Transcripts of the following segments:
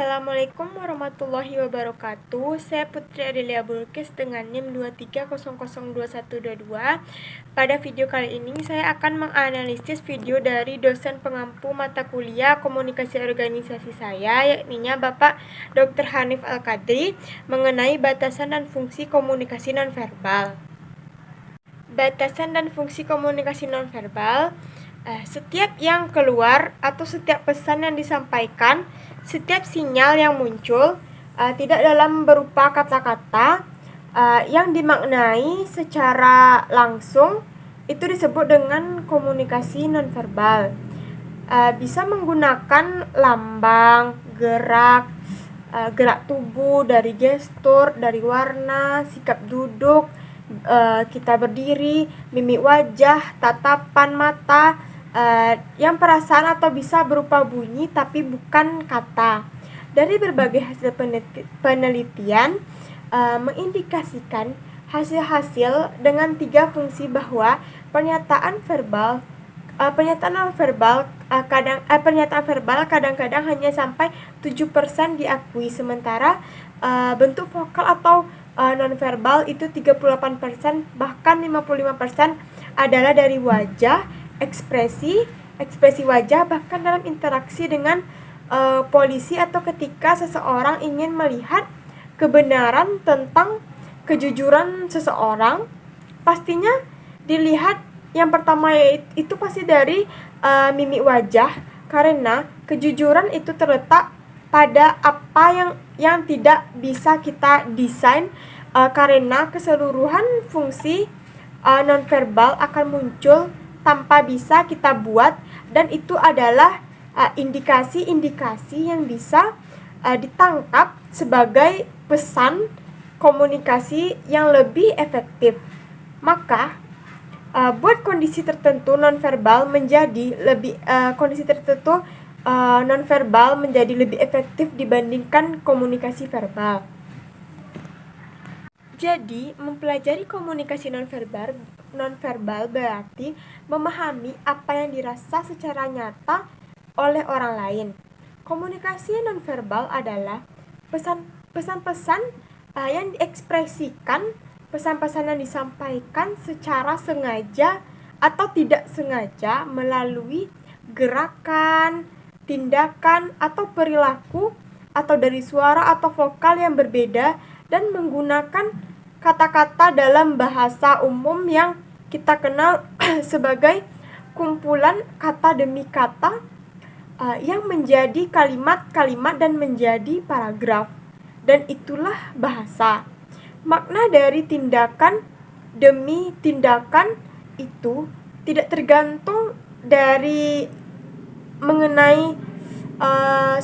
Assalamualaikum warahmatullahi wabarakatuh. Saya Putri Adelia Bulkis dengan NIM 23002122. Pada video kali ini saya akan menganalisis video dari dosen pengampu mata kuliah komunikasi organisasi saya, yakni Bapak Dr. Hanif Al-Qadri, mengenai batasan dan fungsi komunikasi nonverbal. Batasan dan fungsi komunikasi nonverbal. Setiap yang keluar atau setiap pesan yang disampaikan, setiap sinyal yang muncul tidak dalam berupa kata-kata yang dimaknai secara langsung, itu disebut dengan komunikasi nonverbal. Bisa menggunakan lambang, gerak tubuh, dari gestur, dari warna, sikap duduk, kita berdiri, mimik wajah, tatapan mata, yang perasaan atau bisa berupa bunyi tapi bukan kata. Dari berbagai hasil penelitian mengindikasikan hasil-hasil dengan 3 fungsi bahwa pernyataan verbal kadang-kadang hanya sampai 7% diakui, sementara bentuk vokal atau nonverbal itu 38%, bahkan 55% adalah dari wajah, ekspresi wajah, bahkan dalam interaksi dengan polisi atau ketika seseorang ingin melihat kebenaran tentang kejujuran seseorang, pastinya dilihat yang pertama itu pasti dari mimik wajah, karena kejujuran itu terletak pada apa yang tidak bisa kita desain, karena keseluruhan fungsi nonverbal akan muncul tanpa bisa kita buat, dan itu adalah indikasi-indikasi yang bisa ditangkap sebagai pesan komunikasi yang lebih efektif. Maka buat kondisi tertentu nonverbal menjadi lebih efektif dibandingkan komunikasi verbal. Jadi, mempelajari komunikasi nonverbal berarti memahami apa yang dirasa secara nyata oleh orang lain. Komunikasi nonverbal adalah pesan-pesan yang diekspresikan, pesan-pesan yang disampaikan secara sengaja atau tidak sengaja melalui gerakan, tindakan, atau perilaku, atau dari suara atau vokal yang berbeda, dan menggunakan kata-kata dalam bahasa umum yang kita kenal sebagai kumpulan kata demi kata yang menjadi kalimat-kalimat dan menjadi paragraf. Dan itulah bahasa. Makna dari tindakan demi tindakan itu tidak tergantung dari mengenai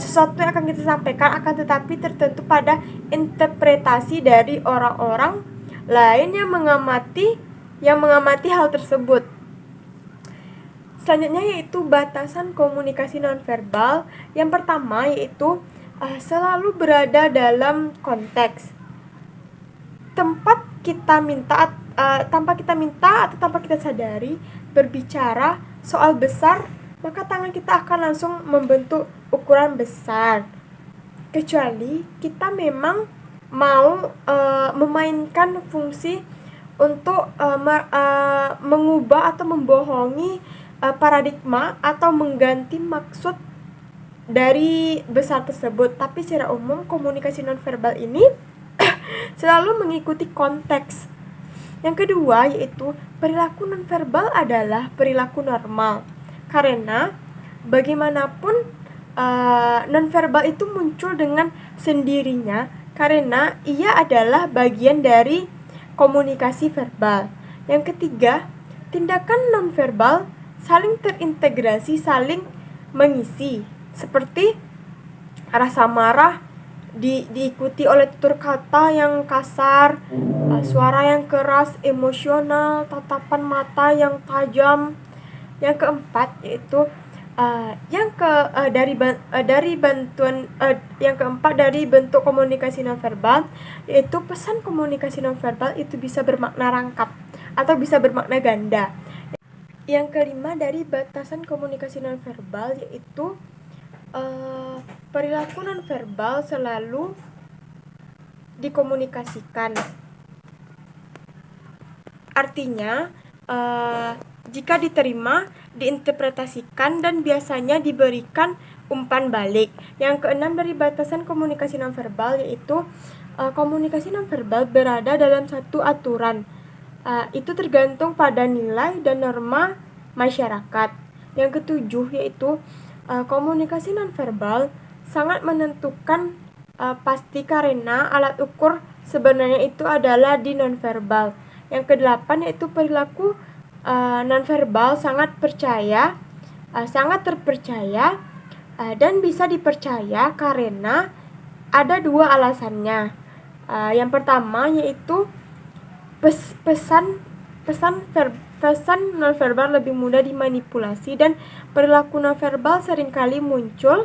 sesuatu yang akan kita sampaikan, akan tetapi tertentu pada interpretasi dari orang-orang lain yang mengamati hal tersebut. Selanjutnya yaitu batasan komunikasi nonverbal. Yang pertama yaitu selalu berada dalam konteks. Tanpa kita minta atau tanpa kita sadari berbicara soal besar, maka tangan kita akan langsung membentuk ukuran besar. Kecuali kita memang mau memainkan fungsi untuk mengubah atau membohongi paradigma atau mengganti maksud dari besar tersebut. Tapi secara umum komunikasi nonverbal ini selalu mengikuti konteks. Yang kedua yaitu perilaku nonverbal adalah perilaku normal, karena bagaimanapun nonverbal itu muncul dengan sendirinya karena ia adalah bagian dari komunikasi verbal. Yang ketiga, tindakan nonverbal saling terintegrasi, saling mengisi, seperti rasa marah diikuti oleh tutur kata yang kasar, suara yang keras, emosional, tatapan mata yang tajam. Yang keempat yaitu dari bentuk komunikasi nonverbal, yaitu pesan komunikasi nonverbal itu bisa bermakna rangkap atau bisa bermakna ganda. Yang kelima dari batasan komunikasi nonverbal yaitu Perilaku nonverbal selalu dikomunikasikan. Artinya, jika diterima, diinterpretasikan, dan biasanya diberikan umpan balik. Yang keenam dari batasan komunikasi nonverbal yaitu komunikasi nonverbal berada dalam satu aturan. Itu tergantung pada nilai dan norma masyarakat. Yang ketujuh yaitu komunikasi nonverbal sangat menentukan pasti karena alat ukur sebenarnya itu adalah di nonverbal. Yang kedelapan yaitu perilaku nonverbal sangat terpercaya dan bisa dipercaya karena ada dua alasannya. Yang pertama yaitu pesan nonverbal lebih mudah dimanipulasi dan perilaku nonverbal seringkali muncul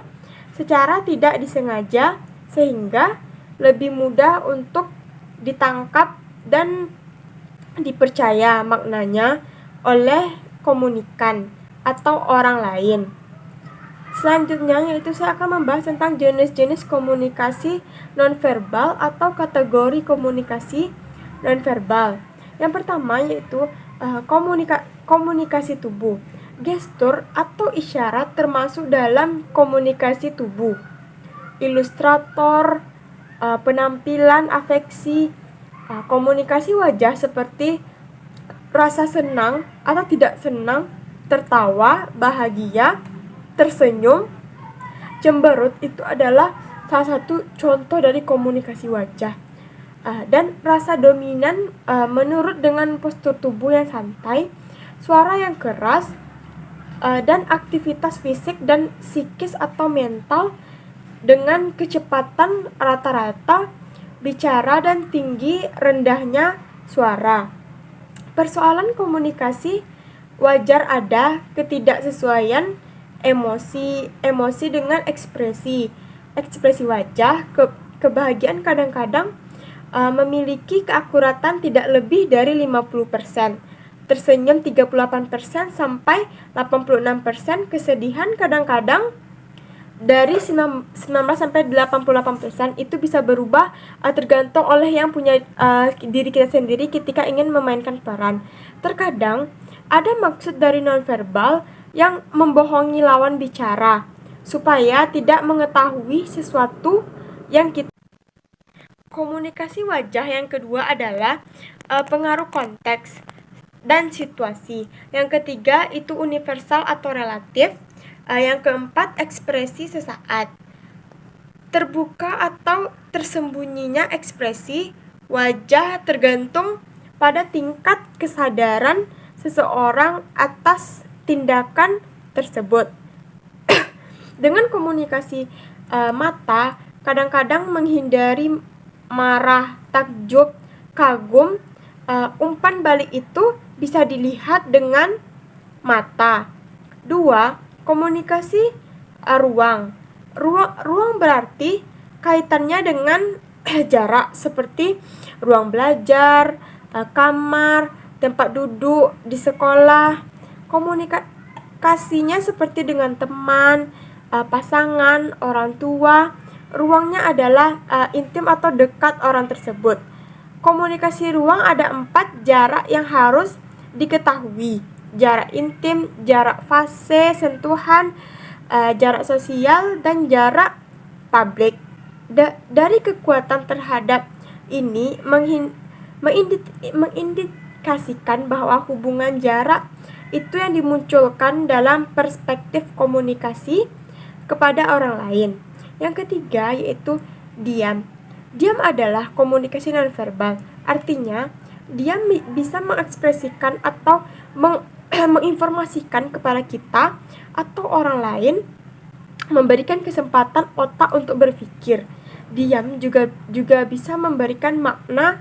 secara tidak disengaja sehingga lebih mudah untuk ditangkap dan dipercaya maknanya oleh komunikan atau orang lain. Selanjutnya yaitu saya akan membahas tentang jenis-jenis komunikasi nonverbal atau kategori komunikasi nonverbal. Yang pertama yaitu komunikasi tubuh. Gestur atau isyarat termasuk dalam komunikasi tubuh. Ilustrator, penampilan, afeksi, komunikasi wajah seperti rasa senang atau tidak senang, tertawa, bahagia, tersenyum, cemberut itu adalah salah satu contoh dari komunikasi wajah. Dan rasa dominan menurut dengan postur tubuh yang santai, suara yang keras, dan aktivitas fisik dan psikis atau mental dengan kecepatan rata-rata bicara dan tinggi rendahnya suara. Persoalan komunikasi wajar ada ketidaksesuaian emosi dengan ekspresi wajah. Kebahagiaan kadang-kadang memiliki keakuratan tidak lebih dari 50%, tersenyum 38% sampai 86%, kesedihan kadang-kadang dari 19 sampai 88%. Itu bisa berubah tergantung oleh yang punya diri kita sendiri ketika ingin memainkan peran. Terkadang ada maksud dari nonverbal yang membohongi lawan bicara supaya tidak mengetahui sesuatu yang kita. Komunikasi wajah yang kedua adalah pengaruh konteks dan situasi. Yang ketiga itu universal atau relatif. Yang keempat ekspresi sesaat. Terbuka atau tersembunyinya ekspresi wajah tergantung pada tingkat kesadaran seseorang atas tindakan tersebut. Dengan komunikasi mata, kadang-kadang menghindari marah, takjub, kagum, umpan balik itu bisa dilihat dengan mata. 2. Komunikasi ruang. Ruang berarti kaitannya dengan jarak seperti ruang belajar, kamar, tempat duduk di sekolah. Komunikasinya seperti dengan teman, pasangan, orang tua. Ruangnya adalah intim atau dekat orang tersebut. Komunikasi ruang ada 4 jarak yang harus diketahui. Jarak intim, jarak fase, sentuhan, jarak sosial, dan jarak publik. Dari kekuatan terhadap ini mengindikasikan bahwa hubungan jarak itu yang dimunculkan dalam perspektif komunikasi kepada orang lain. Yang ketiga yaitu diam. Diam adalah komunikasi nonverbal. Artinya, diam bisa mengekspresikan atau menginformasikan kepada kita atau orang lain, memberikan kesempatan otak untuk berpikir. Diam juga bisa memberikan makna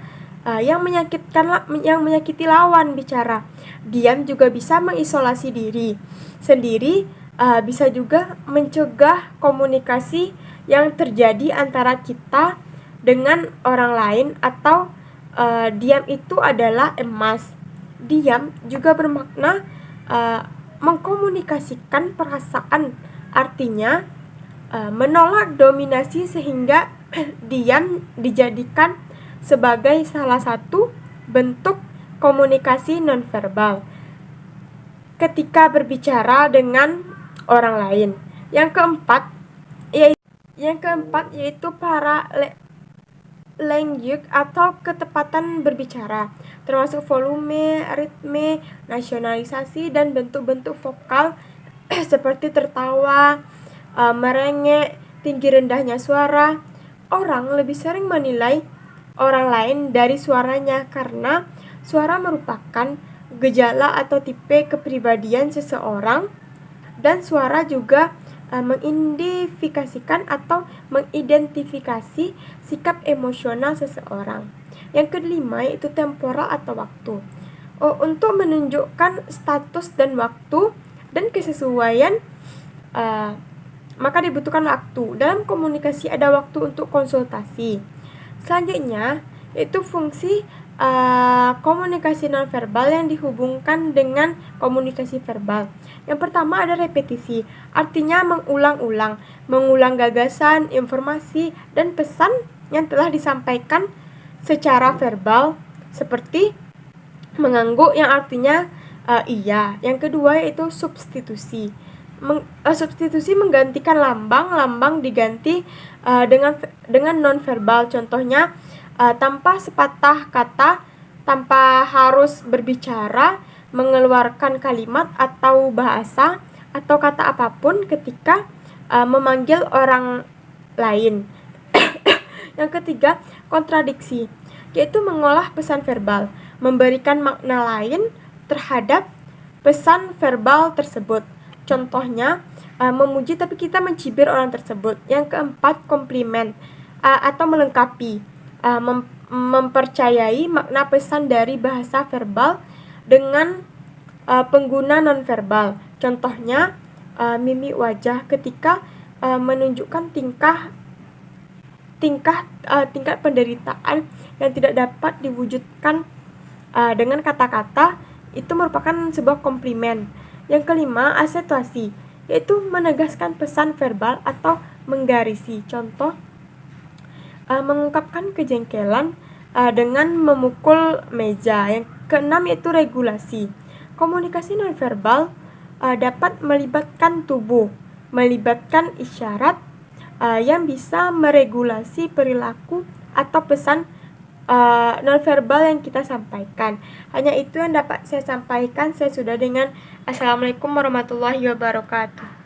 yang menyakiti lawan bicara. Diam juga bisa mengisolasi diri sendiri, bisa juga mencegah komunikasi yang terjadi antara kita dengan orang lain, atau diam itu adalah emas. Diam juga bermakna mengkomunikasikan perasaan. Artinya menolak dominasi sehingga diam dijadikan sebagai salah satu bentuk komunikasi nonverbal ketika berbicara dengan orang lain. Yang keempat yaitu language atau ketepatan berbicara, termasuk volume, ritme, nasionalisasi, dan bentuk-bentuk vokal seperti tertawa, merengek, tinggi rendahnya suara. Orang lebih sering menilai orang lain dari suaranya karena suara merupakan gejala atau tipe kepribadian seseorang, dan suara juga mengidentifikasi sikap emosional seseorang. Yang kelima yaitu temporal atau waktu. Untuk menunjukkan status dan waktu dan kesesuaian, maka dibutuhkan waktu. Dalam komunikasi ada waktu untuk konsultasi. Selanjutnya yaitu fungsi komunikasi nonverbal yang dihubungkan dengan komunikasi verbal. Yang pertama ada repetisi, artinya mengulang gagasan, informasi, dan pesan yang telah disampaikan secara verbal, seperti mengangguk yang artinya iya. Yang kedua yaitu substitusi. Substitusi menggantikan lambang diganti dengan nonverbal. Contohnya tanpa sepatah kata, tanpa harus berbicara, mengeluarkan kalimat atau bahasa atau kata apapun ketika memanggil orang lain. Yang ketiga, kontradiksi, yaitu mengolah pesan verbal, memberikan makna lain terhadap pesan verbal tersebut. Contohnya, memuji tapi kita mencibir orang tersebut. Yang keempat, komplimen atau melengkapi, mempercayai makna pesan dari bahasa verbal dengan pengguna nonverbal. Contohnya, mimik wajah ketika menunjukkan tingkat penderitaan yang tidak dapat diwujudkan dengan kata-kata, itu merupakan sebuah komplimen. Yang kelima, asentuasi, yaitu menegaskan pesan verbal atau menggarisi. Contoh, mengungkapkan kejengkelan dengan memukul meja. Yang keenam yaitu regulasi. Komunikasi nonverbal dapat melibatkan tubuh, melibatkan isyarat yang bisa meregulasi perilaku atau pesan nonverbal yang kita sampaikan. Hanya itu yang dapat saya sampaikan. Saya sudah dengan Assalamualaikum warahmatullahi wabarakatuh.